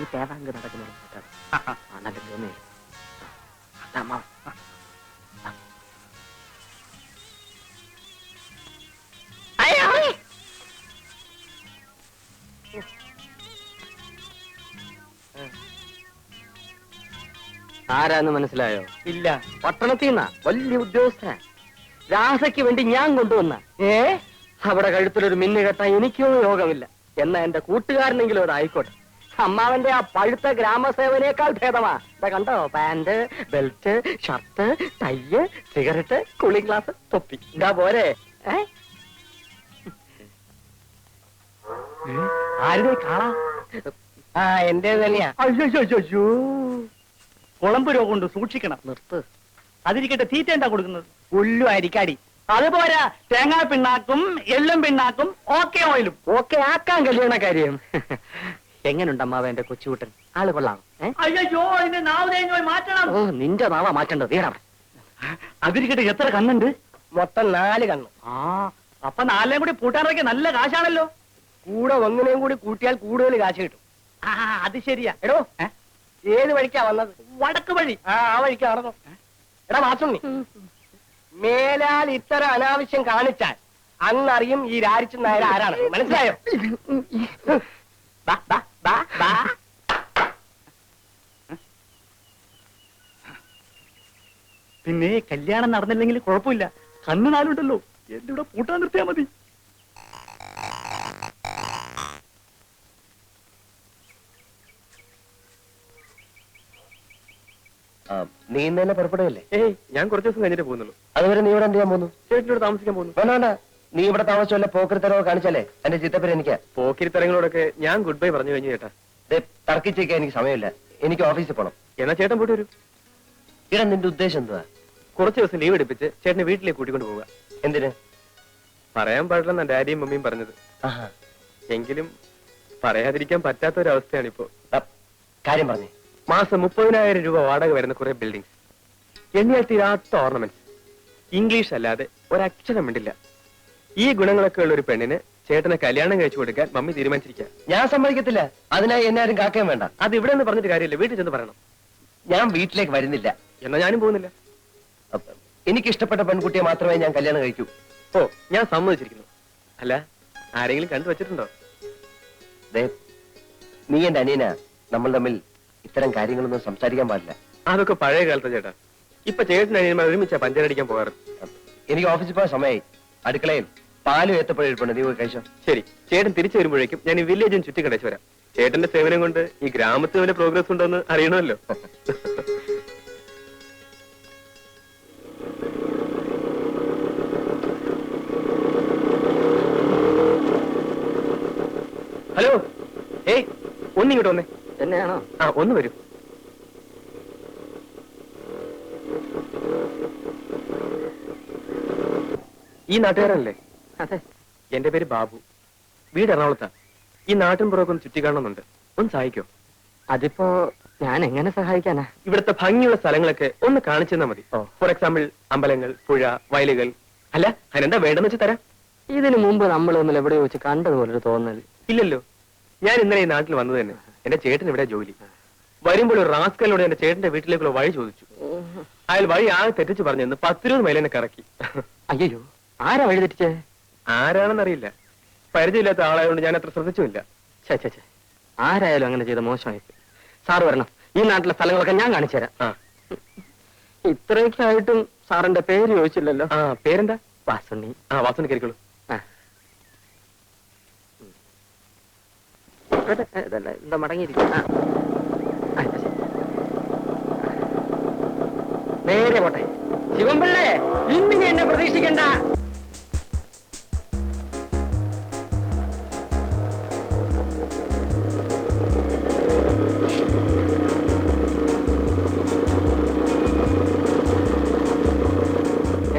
ഈ തേവാങ്ക് നടക്കുന്നത് നല്ല തോന്നി ആരാന്ന് മനസ്സിലായോ? ഇല്ല. പട്ടണത്തിൽ നിന്നാ വലിയ ഉദ്യോഗസ്ഥനാ. രാധയ്ക്ക് വേണ്ടി ഞാൻ കൊണ്ടുവന്ന അവിടെ കഴുത്തിലൊരു മിന്നു കെട്ടാൻ എനിക്കോ യോഗമില്ല. എന്നാ എന്റെ കൂട്ടുകാരനെങ്കിലും അതായിക്കോട്ടെ. അമ്മാവന്റെ ആ പഴുത്ത ഗ്രാമസേവനേക്കാൾ ഭേദമാ. ഇതാ കണ്ടോ, pant, belt, shirt, tie, cigarette, cooling glass, തൊപ്പി. ഇതാ പോരെ. ആരുടെ കാണാ? എന്റെ തന്നെയാ. അയ്യോ, കുളമ്പ് രോഗം കൊണ്ട് സൂക്ഷിക്കണം. നിർത്ത്. അതിരിക്കട്ടെ, തീറ്റ എന്താ കൊടുക്കുന്നത്? പുല്ലു അരിക്കാടി. അതുപോരാ, തേങ്ങാ പിണ്ണാക്കും എള്ളും പിണ്ണാക്കും ഓക്കെ ഓയിലും. ഓക്കെ ആക്കാൻ കല്യാണ കാര്യം. എങ്ങനുണ്ട് അമ്മാവ എന്റെ കൊച്ചുകൂട്ടൻ? ആള് കൊള്ളാം. അയ്യോ, ഇതിന്റെ നാവ് തേങ്ങ മാറ്റണം. ഓ, നിന്റെ നാവാ മാറ്റേണ്ടത്. തീരാ. അതിരിക്കട്ടെ, എത്ര കണ്ണുണ്ട്? മൊത്തം 4 കണ്ണ്. ആ, അപ്പൊ 4 കൂടി പൂട്ടാനൊക്കെ നല്ല കാശാണല്ലോ. കൂടെ ഒന്നിനെയും കൂടി കൂട്ടിയാൽ കൂടുതൽ കാശ് കിട്ടും. ആ, അത് ശരിയാ. എടോ, ഏത് വഴിക്കാ വന്നത്? വടക്ക് വഴി. ആ വഴിക്കാ നടന്നു. എടാ വാസുണ്ണി, മേലാൽ ഇത്തരം അനാവശ്യം കാണിച്ചാൽ അന്നറിയും ഈ രാരിച്ചൻ നായർ ആരാണ്. മനസ്സിലായോ? പിന്നെ കല്യാണം നടന്നില്ലെങ്കിൽ കുഴപ്പമില്ല. കണ്ണ് 4 ഉണ്ടല്ലോ. എന്റെ ഇവിടെ പൂട്ടാൻ നിർത്തിയാ മതി. നീ ഇന്ന് തന്നെ പുറപ്പെടുകയല്ലേ? ഞാൻ കുറച്ച് ദിവസം കഴിഞ്ഞിട്ട് പോകുന്നുള്ളൂ. അതുവരെ നീ ഇവിടെ എന്ത് ചെയ്യാൻ പോകുന്നു? ചേട്ടനോട് താമസിക്കാൻ പോകുന്നു. വേണ്ട, നീ ഇവിടെ താമസിച്ചല്ല പോക്കരിത്തരവോ കാണിച്ചാലേ എന്റെ ചിത്തപ്പേര് എനിക്ക്. പോക്കിരിത്തരങ്ങളോടൊക്കെ ഞാൻ ഗുഡ് ബൈ പറഞ്ഞു കഴിഞ്ഞു ചേട്ടാ. തർക്കിച്ചേക്കാൻ എനിക്ക് സമയമില്ല. എനിക്ക് ഓഫീസിൽ പോകണം. എന്നാ ചേട്ടൻ പോയിട്ട് വരൂ. ഇടാ, നിന്റെ ഉദ്ദേശം എന്തുവാ? കുറച്ച് ദിവസം ലീവ് എടുപ്പിച്ച് ചേട്ടനെ വീട്ടിലേക്ക് കൂട്ടിക്കൊണ്ട് പോവുക. എന്തിന്? പറയാൻ പാടില്ലെന്നാ ഡാഡിയും മമ്മിയും പറഞ്ഞത്. എങ്കിലും പറയാതിരിക്കാൻ പറ്റാത്തൊരവസ്ഥയാണിപ്പോ. കാര്യം പറഞ്ഞേ. മാസം 30,000 രൂപ വാടക വരുന്ന കുറെ ബിൽഡിംഗ്സ്, എണ്ണിയാൽ തീരാത്ത ഓർണമെന്റ്സ്, ഇംഗ്ലീഷ് അല്ലാതെ ഒരക്ഷരം വേണ്ടില്ല. ഈ ഗുണങ്ങളൊക്കെ ഉള്ള ഒരു പെണ്ണിന് ചേട്ടനെ കല്യാണം കഴിച്ചു കൊടുക്കാൻ മമ്മി തീരുമാനിച്ചിരിക്കുക. ഞാൻ സമ്മതിക്കത്തില്ല. അതിനായി എന്നെ ആരും കാക്കാൻ വേണ്ട. അത് ഇവിടെ നിന്ന് പറഞ്ഞിട്ട് കാര്യമില്ല, വീട്ടിൽ ചെന്ന് പറയണം. ഞാൻ വീട്ടിലേക്ക് വരുന്നില്ല. എന്നാ ഞാനും പോകുന്നില്ല. എനിക്ക് ഇഷ്ടപ്പെട്ട പെൺകുട്ടിയെ മാത്രമേ ഞാൻ കല്യാണം കഴിക്കൂ. ഓ, ഞാൻ സമ്മതിച്ചിരിക്കുന്നു. അല്ല, ആരെങ്കിലും കണ്ടു വെച്ചിട്ടുണ്ടോ? നീ എന്റെ അനിയനാ. നമ്മൾ തമ്മിൽ ഇത്തരം കാര്യങ്ങളൊന്നും സംസാരിക്കാൻ പാടില്ല. അതൊക്കെ പഴയ കാലത്തെ ചേട്ടാ. ഇപ്പൊ ചേട്ടൻ അനിയന്മാർ ഒരുമിച്ചാ പഞ്ചരടിക്കാൻ പോകാറ്. എനിക്ക് ഓഫീസിൽ പോയ സമയമായി. അടുക്കളയിൽ പാലും ഏത്തപ്പഴം നീ പോയി കഴിച്ചോ. ശരി, ചേട്ടൻ തിരിച്ചു വരുമ്പോഴേക്കും ഞാൻ ഈ വില്ലേജും ചുറ്റിക്കടച്ചു വരാം. ചേട്ടന്റെ സേവനം കൊണ്ട് ഈ ഗ്രാമത്തിൽ വല്ല പ്രോഗ്രസ് ഉണ്ടോന്ന് അറിയണമല്ലോ. ഹലോ, ഒന്നിങ്ങോട്ട് വന്നേ. എന്നെയാണോ? ആ, ഒന്ന് വരൂ. ഈ നാട്ടുകാരനല്ലേ? അതെ. എന്റെ പേര് ബാബു. വീട് എറണാകുളത്താ. ഈ നാട്ടിൻ പുറമൊക്കെ ഒന്ന് ചുറ്റിക്കാണുന്നുണ്ട്. ഒന്ന് സഹായിക്കോ? അതിപ്പോ ഞാൻ എങ്ങനെ സഹായിക്കാനാ? ഇവിടുത്തെ ഭംഗിയുള്ള സ്ഥലങ്ങളൊക്കെ ഒന്ന് കാണിച്ചു തന്നാ മതി. ഫോർ എക്സാമ്പിൾ അമ്പലങ്ങൾ, പുഴ, വയലുകൾ. അല്ല, അതിനെന്താ വേണ്ടെന്ന് വെച്ച് തരാം. ഇതിനു മുമ്പ് നമ്മൾ ഒന്നിൽ എവിടെയോ വെച്ച് കണ്ടതുപോലൊരു തോന്നൽ. ഇല്ലല്ലോ. ഞാൻ ഇന്നലെ ഈ നാട്ടിൽ വന്നത് തന്നെ. എന്റെ ചേട്ടൻ ഇവിടെ ജോലി. വരുമ്പോൾ ഒരു റാസ്കലിനോട് എന്റെ ചേട്ടന്റെ വീട്ടിലേക്കുള്ള വഴി ചോദിച്ചു. അയാൾ വഴി ആകെ തെറ്റിച്ച് പറഞ്ഞെന്ന് 10-20 മൈൽ എന്നെ കറക്കി. അയ്യോ, ആരാ വഴി തെറ്റിച്ചേ? ആരാണെന്നറിയില്ല. പരിചയമില്ലാത്ത ആളായതുകൊണ്ട് ഞാൻ അത്ര ശ്രദ്ധിച്ചുമില്ല. ചേ, ആരായാലും അങ്ങനെ ചെയ്ത മോശമായി. സാറ് വരണം. ഈ നാട്ടിലെ സ്ഥലങ്ങളൊക്കെ ഞാൻ കാണിച്ചു തരാം. ഇത്രയൊക്കെ ആയിട്ടും സാറിന്റെ പേര് ചോദിച്ചില്ലല്ലോ. പേരെന്താ? വാസുണ്ണി. വാസുണ്ണി കയറിക്കോളൂ. എന്താ മടങ്ങിയിരിക്കും. നേരെ പോട്ടെ. ശിവൻപിള്ളേ, ഇന്നിനി എന്നെ പ്രതീക്ഷിക്കണ്ട.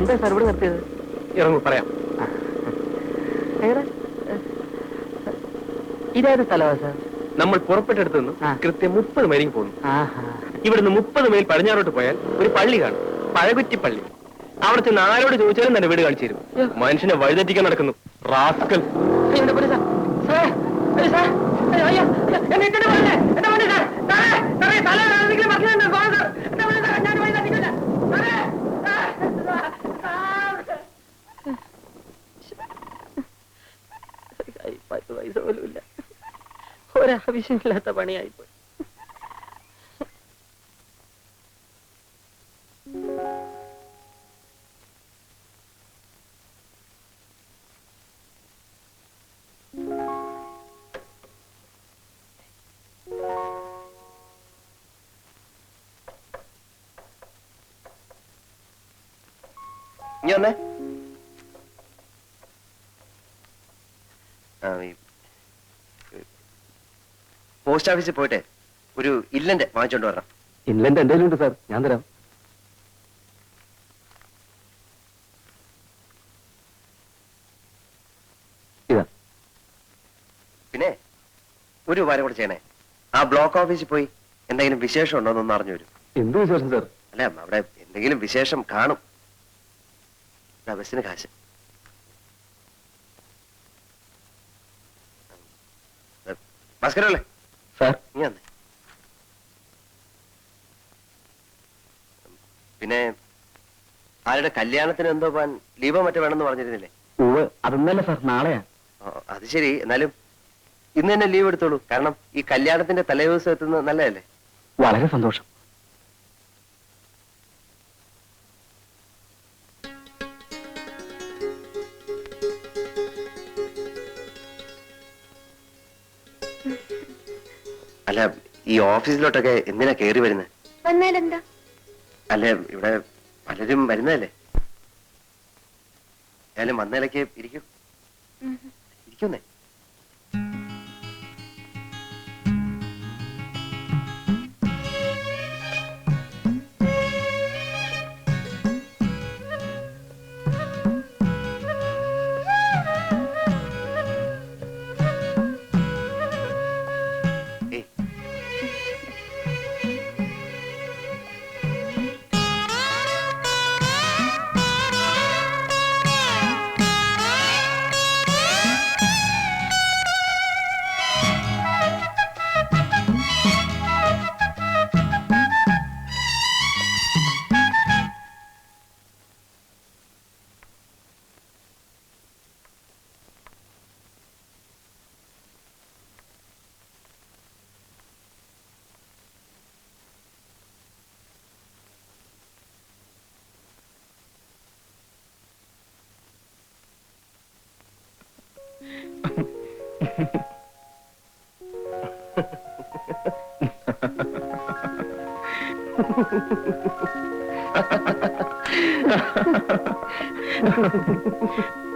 എന്താ സാർ ഇവിടെ നിർത്തിയത്? ഇറങ്ങൂ, പറയാം. ഇതേത് സ്ഥലമാണ് സാർ? നമ്മൾ പുറപ്പെട്ടെടുത്ത് നിന്ന് കൃത്യം 30 മൈലിൽ പോകുന്നു. ഇവിടുന്ന് 30 മൈൽ പടിഞ്ഞാറോട്ട് പോയാൽ ഒരു പള്ളി കാണും, പഴകുറ്റിപ്പള്ളി. അവിടെ ചെന്ന് ആരോട് ചോദിച്ചാലും തന്നെ വീട് കാണിച്ചു തരും. മനുഷ്യനെ വഴിതെറ്റിക്കാൻ നടക്കുന്നു റാസ്കൽ. പത്ത് പൈസ പോലും ഇല്ല. ഒരാവശ്യമില്ലാത്ത പണിയായിപ്പോയി. ഇനി വന്നേ. പോസ്റ്റ് ഓഫീസിൽ പോയിട്ട് ഒരു ഇല്ലന്റെ വാങ്ങിച്ചോണ്ട് വരണം. ഇൻലൻഡ് എന്തെങ്കിലും ഉണ്ട് സാർ, ഞാൻ തരാം. ഇതാ. പിന്നെ ഒരു ഉപകാരം കൂടെ ചെയ്യണേ. ആ ബ്ലോക്ക് ഓഫീസിൽ പോയി എന്തെങ്കിലും വിശേഷം ഉണ്ടോ എന്നൊന്ന് അറിഞ്ഞു വരും. എന്ത് വിശേഷം സാർ? അല്ല, അവിടെ എന്തെങ്കിലും വിശേഷം കാണും. ബസ്സിന് കാശ്. ഭാസ്കരല്ലേ സാർ, നീ വന്നേ. പിന്നെ ആരുടെ കല്യാണത്തിന് എന്തോ പോവാൻ ലീവോ മറ്റോ വേണമെന്ന് പറഞ്ഞിരുന്നില്ലേ? അതൊന്നല്ല സാർ, നാളെയാ. അത് ശരി, എന്നാലും ഇന്ന് തന്നെ ലീവ് എടുത്തോളൂ. കാരണം ഈ കല്യാണത്തിന്റെ തലേദിവസം എത്തുന്നത് നല്ലതല്ലേ? വളരെ സന്തോഷം. അല്ല, ഈ ഓഫീസിലോട്ടൊക്കെ എന്തിനാ കേറി വരുന്നത്? വന്നാലെന്താ? അല്ല, ഇവിടെ പലരും വരുന്നതല്ലേ. ഏതായാലും വന്നതിലേക്ക് ഇരിക്കും. ഇരിക്കുന്നേ.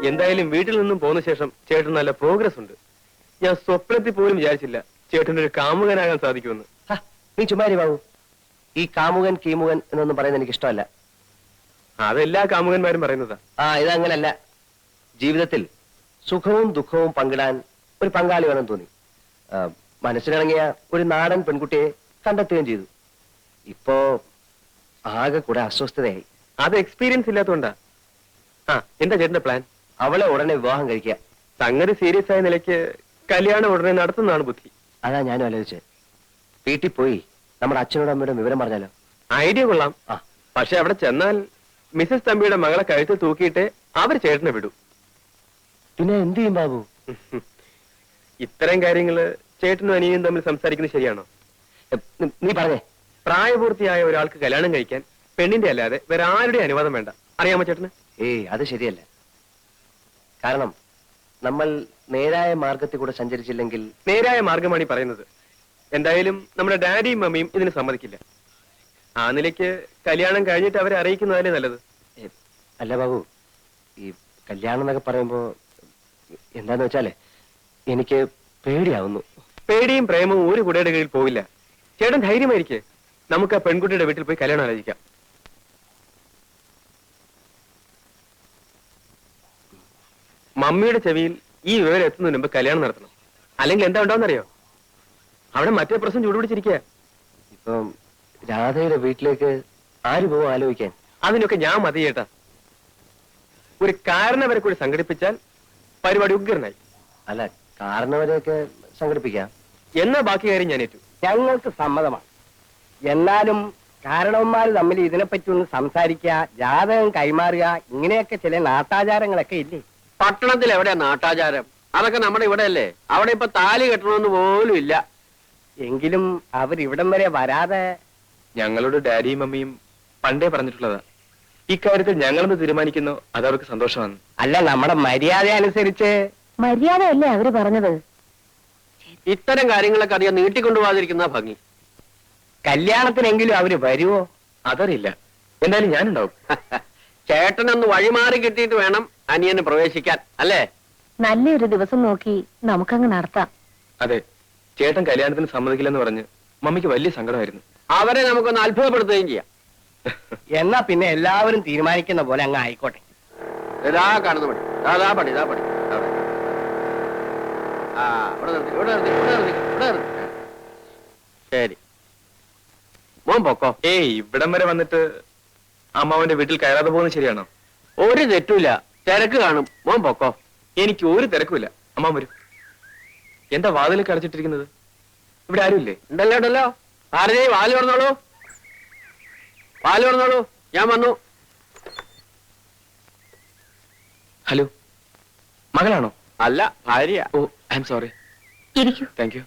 എന്തായാലും വീട്ടിൽ നിന്നും പോന്ന ശേഷം ചേട്ടൻ നല്ല പ്രോഗ്രസ് ഉണ്ട്. ഞാൻ സ്വപ്നത്തിൽ പോലും വിചാരിച്ചില്ല ചേട്ടനൊരു കാമുകനാകാൻ സാധിക്കുമെന്ന്. നീ ചുമ്മാരി ബാബു. ഈ കാമുകൻ കീമുകൻ എന്നൊന്നും പറയുന്നത് എനിക്ക് ഇഷ്ടമല്ല. അതെല്ലാ കാമുകന്മാരും പറയുന്നതാ. ഇതങ്ങനല്ല. ജീവിതത്തിൽ സുഖവും ദുഃഖവും പങ്കിടാൻ ഒരു പങ്കാളി വേണം തോന്നി. മനസ്സിനിണങ്ങിയ ഒരു നാടൻ പെൺകുട്ടിയെ കണ്ടെത്തുകയും ചെയ്തു. ഇപ്പോ ആകെ കൂടെ അസ്വസ്ഥതയായി. അത് എക്സ്പീരിയൻസ് ഇല്ലാത്തതുകൊണ്ടാ. എന്താ ചേട്ടന്റെ പ്ലാൻ? അവളെ ഉടനെ വിവാഹം കഴിക്കുക. സംഗതി സീരിയസ് ആയ നിലയ്ക്ക് കല്യാണം ഉടനെ നടത്തുന്നതാണ് ബുദ്ധി. അതാ ഞാനും ആലോചിച്ചത്. വീട്ടിൽ പോയി നമ്മുടെ അച്ഛനോടും അമ്മയുടെ വിവരം പറഞ്ഞാലോ? ഐഡിയ കൊള്ളാം. പക്ഷെ അവിടെ ചെന്നാൽ മിസസ് തമ്പിയുടെ മകളെ കഴുത്ത് തൂക്കിയിട്ട് അവർ ചേട്ടനെ വിടൂ. പിന്നെ എന്ത് ചെയ്യും ബാബു? ഇത്തരം കാര്യങ്ങള് ചേട്ടനും അനിയനും തമ്മിൽ സംസാരിക്കുന്നത് ശരിയാണോ? നീ പറഞ്ഞേ. പ്രായപൂർത്തിയായ ഒരാൾക്ക് കല്യാണം കഴിക്കാൻ പെണ്ണിന്റെ അല്ലാതെ വേറെ ആരുടെ അനുവാദം വേണ്ട. അറിയാമോ ചേട്ടന്? അത് ശരിയല്ല. കാരണം നമ്മൾ നേരായ മാർഗത്തിൽ കൂടെ സഞ്ചരിച്ചില്ലെങ്കിൽ. നേരായ മാർഗമാണ് ഈ പറയുന്നത്. എന്തായാലും നമ്മുടെ ഡാഡിയും മമ്മിയും ഇതിന് സമ്മതിക്കില്ല. ആ നിലയ്ക്ക് കല്യാണം കഴിഞ്ഞിട്ട് അവരെ അറിയിക്കുന്നതല്ലേ നല്ലത്. അല്ല ബാബു, ഈ കല്യാണം എന്നൊക്കെ പറയുമ്പോ എന്താന്ന് വെച്ചാലേ എനിക്ക് പേടിയാവുന്നു. പേടിയും പ്രേമവും ഒരു കുടയുടെ കീഴിൽ പോവില്ല. ചേട്ടൻ ധൈര്യമായിരിക്കെ. നമുക്ക് ആ പെൺകുട്ടിയുടെ വീട്ടിൽ പോയി കല്യാണം ആലോചിക്കാം. മമ്മിയുടെ ചെവിയിൽ ഈ വിവരം എത്തുന്നതിന് മുമ്പ് കല്യാണം നടത്തണം. അല്ലെങ്കിൽ എന്താ ഉണ്ടാവുന്നറിയോ? അവിടെ മറ്റേ പ്രശ്നം ചൂടുപിടിച്ചിരിക്കുക. ഇപ്പം രാധയുടെ വീട്ടിലേക്ക് ആര് പോവും ആലോചിക്കാൻ? അതിനൊക്കെ ഞാൻ മതി ചേട്ടാ. ഒരു കാരണവരെ കൂടി സംഘടിപ്പിച്ചാൽ പരിപാടി ഉഗ്രനായി. അല്ല, കാരണവരെയൊക്കെ സംഘടിപ്പിക്കാം. എന്നാ ബാക്കി കാര്യം ഞാൻ ഏറ്റു. ഞങ്ങൾക്ക് സമ്മതമാണ്. എന്നാലും കാരണവന്മാർ തമ്മിൽ ഇതിനെപ്പറ്റി ഒന്ന് സംസാരിക്കുക, ജാതകം കൈമാറുക, ഇങ്ങനെയൊക്കെ ചില നാട്ടാചാരങ്ങളൊക്കെ ഇല്ലേ? പട്ടണത്തിൽ എവിടെയാ നാട്ടാചാരം? അതൊക്കെ നമ്മുടെ ഇവിടെ അല്ലേ. അവിടെ ഇപ്പൊ താലി കെട്ടണമെന്ന് പോലും ഇല്ല. എങ്കിലും അവരിവിടം വരെ വരാതെ. ഞങ്ങളോട് ഡാഡിയും മമ്മിയും പണ്ടേ പറഞ്ഞിട്ടുള്ളതാ. ഇക്കാര്യത്തിൽ ഞങ്ങളൊന്ന് തീരുമാനിക്കുന്നു, അതവർക്ക് സന്തോഷമാണ്. അല്ല, നമ്മുടെ മര്യാദ അനുസരിച്ച്. മര്യാദയല്ലേ അവര് പറഞ്ഞത്? ഇത്തരം കാര്യങ്ങളൊക്കെ അധികം നീട്ടിക്കൊണ്ടുപോകാതിരിക്കുന്ന ഭംഗി. കല്യാണത്തിനെങ്കിലും അവര് വരുവോ? അതറിയില്ല. എന്തായാലും ഞാനുണ്ടാവും. ചേട്ടനൊന്ന് വഴിമാറി കിട്ടിയിട്ട് വേണം അനിയന് പ്രവേശിക്കാൻ, അല്ലേ? നല്ലൊരു ദിവസം നോക്കി നമുക്കങ്ങ് നടത്താം. അതെ, ചേട്ടൻ കല്യാണത്തിന് സമ്മതിക്കില്ലെന്ന് പറഞ്ഞ് മമ്മിക്ക് വലിയ സങ്കടമായിരുന്നു. അവരെ നമുക്കൊന്ന് അത്ഭുതപ്പെടുത്തുകയും ചെയ്യാം. എന്നാ പിന്നെ എല്ലാവരും തീരുമാനിക്കുന്ന പോലെ അങ്ങ് ആയിക്കോട്ടെ. ഇതാ കാണുന്ന പടി, ഇതാ പടി, ഇതാ പടി. അവിടെ. ആ, ഇവിടെ നിർത്തി, ഇവിടെ നിർത്തി, ഇവിടെ നിർത്തി, ഇവിടെ നിർത്തി. ശരി, മോൻ പൊക്കോ. ഏയ്, ഇവിടം വരെ വന്നിട്ട് അമ്മാവന്റെ വീട്ടിൽ കയറാതെ പോകുന്നത് ശരിയാണോ? ഒരു തെറ്റുമില്ല, തിരക്ക് കാണും. മോൻ പൊക്കോ. എനിക്ക് ഒരു തിരക്കുമില്ല. അമ്മാവൻ വരും. എന്താ വാതിലൊക്കെ അടച്ചിട്ടിരിക്കുന്നത്? ഇവിടെ ആരുമില്ലേ? ഉണ്ടല്ലോ ഉണ്ടല്ലോ. ഭാരതി, വാല് തുറന്നോളൂ, വാല് തുറന്നോളൂ. ഞാൻ വന്നു. ഹലോ, മകളാണോ? അല്ല, ഭാര്യ. ഓ, ഐ എം സോറി. ഇരിക്കൂ. Thank you.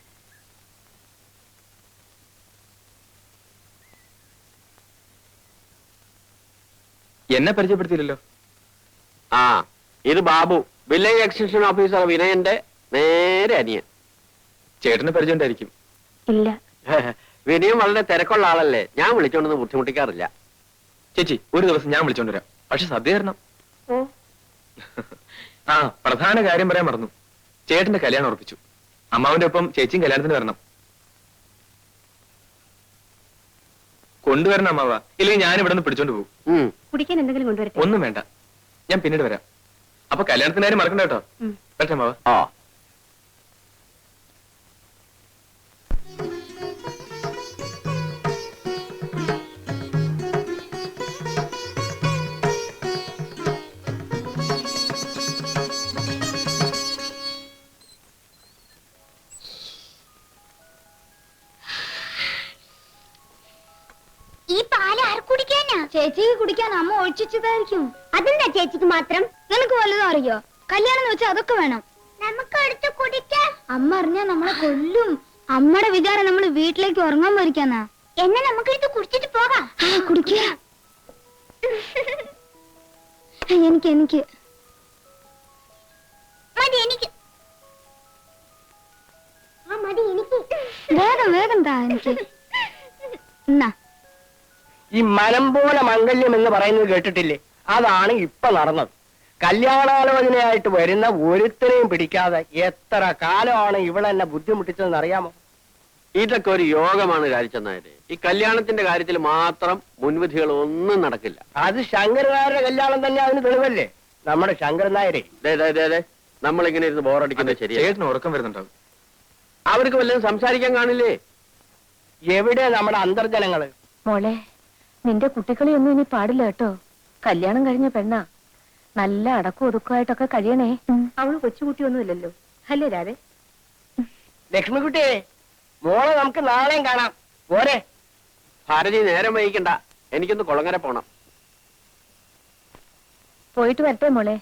എന്നെ പരിചയപ്പെടുത്തിയില്ലല്ലോ. ആ, ഇത് ബാബു, വില്ലേജ് എക്സ്റ്റൻഷൻ ഓഫീസർ വിനയന്റെ നേരെ അനിയൻ. ചേട്ടന് പരിചയമുണ്ടായിരിക്കും. ഇല്ല. വിനയം വളരെ തിരക്കുള്ള ആളല്ലേ, ഞാൻ വിളിച്ചോണ്ടൊന്നും ബുദ്ധിമുട്ടിക്കാറില്ല. ചേച്ചി, ഒരു ദിവസം ഞാൻ വിളിച്ചോണ്ട് വരാം. പക്ഷെ സദ്യ തരണം. ഓ, ആ, പ്രധാന കാര്യം പറയാൻ മറന്നു. ചേട്ടന്റെ കല്യാണം ഉറപ്പിച്ചു. അമ്മാവന്റെ ഒപ്പം ചേച്ചിയും കല്യാണത്തിന് വരണം. കൊണ്ടുവരണം അമ്മാവ, ഇല്ലെങ്കിൽ ഞാൻ ഇവിടെ നിന്ന് പിടിച്ചോണ്ട് പോകും. കുടിക്കാൻ എന്തെങ്കിലും കൊണ്ടുവരട്ടെ? ഒന്നും വേണ്ട, ഞാൻ പിന്നീട് വരാം. അപ്പൊ കല്യാണത്തിന് കാര്യം മറക്കണ്ട കേട്ടോ. വരട്ടെ അമ്മാവ. ആ, ഈ പാല് ആർക്ക് കുടിക്കാനാ? ചേച്ചിക്ക് കുടിക്കാൻ അമ്മ ഒഴിച്ചിട്ടതായിരിക്കും. അതെന്താ ചേച്ചിക്ക് മാത്രം? നിനക്ക് വല്ലതും അറിയോ? കല്യാണം എന്ന് വെച്ചാൽ അതൊക്കെ വേണം. നമുക്ക് എടുത്ത് കുടിക്കാൻ. അമ്മ അറിഞ്ഞാ നമ്മളെ കൊല്ലും. അമ്മയുടെ വിചാരം നമ്മൾ വീട്ടിലേക്ക് ഉറങ്ങാൻ പോയിരിക്കാന്നാ. എന്നെ നമുക്ക് എടുത്ത് കുടിച്ചിട്ട് പോകാം. കുടിക്കുക. എനിക്ക് മതി, എനിക്ക് മതി, എനിക്ക് വേഗം വേഗം താ എനിക്ക്. എന്നാ ഈ മനം പോലെ മംഗല്യം എന്ന് പറയുന്നത് കേട്ടിട്ടില്ലേ? അതാണ് ഇപ്പൊ നടന്നത്. കല്യാണാലോചനയായിട്ട് വരുന്ന ഒരുത്തരെയും പിടിക്കാതെ എത്ര കാലമാണ് ഇവളെന്നെ ബുദ്ധിമുട്ടിച്ചതെന്ന് അറിയാമോ? ഇതൊക്കെ ഒരു യോഗമാണ് കാരിച്ചനായരെ. ഈ കല്യാണത്തിന്റെ കാര്യത്തിൽ മാത്രം മുൻവിധികൾ ഒന്നും നടക്കില്ല. അത് ശങ്കരനായരുടെ കല്യാണം തന്നെ അതിന് തെളിവല്ലേ? നമ്മുടെ ശങ്കരൻ നായരെ. നമ്മളിങ്ങനെ ഇരുന്ന് ബോറടിക്കുന്നത് ശരിയാ. ചേട്ടന് ഉറക്കം വരുന്നുണ്ടാവും. അവർക്ക് വല്ലതും സംസാരിക്കാൻ കാണില്ലേ? എവിടെ നമ്മുടെ അന്തർജനങ്ങള്? മോളെ, നിന്റെ കുട്ടികളെയൊന്നും ഇനി പാടില്ല കേട്ടോ. കല്യാണം കഴിഞ്ഞ പെണ്ണാ. നല്ല അടക്കം ഒതുക്കമായിട്ടൊക്കെ കഴിയണേ. അവള് കൊച്ചുകുട്ടിയൊന്നുമില്ലല്ലോ, അല്ലേ രാധേ? ലക്ഷ്മിക്കുട്ടിയെ, മോളെ നമുക്ക് നാളെയും കാണാം. പോരെ? ഭാരതി, നേരം വൈകിക്കണ്ട, എനിക്കൊന്ന് കുളങ്ങര പോണം. പോയിട്ട് വരട്ടെ മോളെ.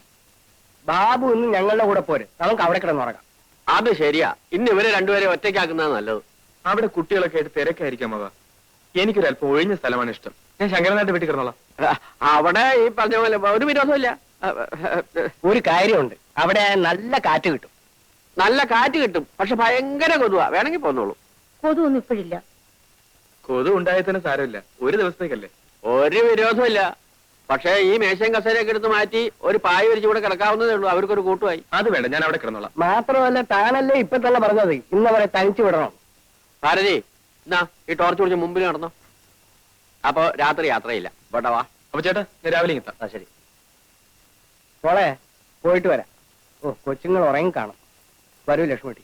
ബാബു ഇന്ന് ഞങ്ങളുടെ കൂടെ പോര്, നമുക്ക് അവിടെ കിടന്നുറങ്ങാം. അത് ശരിയാ, ഇന്ന് ഇവരെ രണ്ടുപേരെ ഒറ്റയ്ക്കാക്കുന്നത് നല്ലത്. അവിടെ കുട്ടികളൊക്കെ ആയിട്ട് തിരക്കായിരിക്കാം അമ്മാവ. എനിക്കൊരല്പം ഒഴിഞ്ഞ സ്ഥലമാണ് ഇഷ്ടം. ഞാൻ ശങ്കരനായിട്ട് വീട്ടിൽ കിടന്നോളാം. അവിടെ ഈ പറഞ്ഞ പോലെ ഒരു വിരോധമില്ല. ഒരു കാര്യമുണ്ട്, അവിടെ നല്ല കാറ്റ് കിട്ടും. നല്ല കാറ്റ് കിട്ടും, പക്ഷെ ഭയങ്കര കൊതുവാ. വേണമെങ്കിൽ പോന്നോളൂ. കൊതുവൊന്നും ഇപ്പോഴില്ല. കൊതു ഉണ്ടായാൽ തന്നെ സാരമില്ല, ഒരു ദിവസത്തേക്കല്ലേ. ഒരു വിരോധമില്ല. പക്ഷേ ഈ മേശയും കസേരയൊക്കെ എടുത്ത് മാറ്റി ഒരു പായ വിരിച്ച് കൂടെ കിടക്കാവുന്നതേ ഉള്ളൂ. അവർക്കൊരു കൂട്ടുമായി. അത് വേണ്ട, ഞാൻ അവിടെ കിടന്നോളാം. മാത്രമല്ല, താനല്ലേ ഇപ്പൊ തന്നെ പറഞ്ഞത് ഇന്നവരെ തനിച്ചു വിടണം. ഭാരതി, എന്നാ ഈ ടോർച്ച് പിടിച്ച് മുമ്പിൽ നടന്നോ. അപ്പൊ രാത്രി യാത്രയില്ല. ഇവിടെ വാ. അപ്പൊ ചേട്ടാ, ഞാൻ രാവിലെ എത്താം. ആ, ശരി. മോളെ, പോയിട്ട് വരാം. ഓ, കൊച്ചുങ്ങൾ ഉറങ്ങി കാണും. വരൂ ലക്ഷ്മിട്ടി.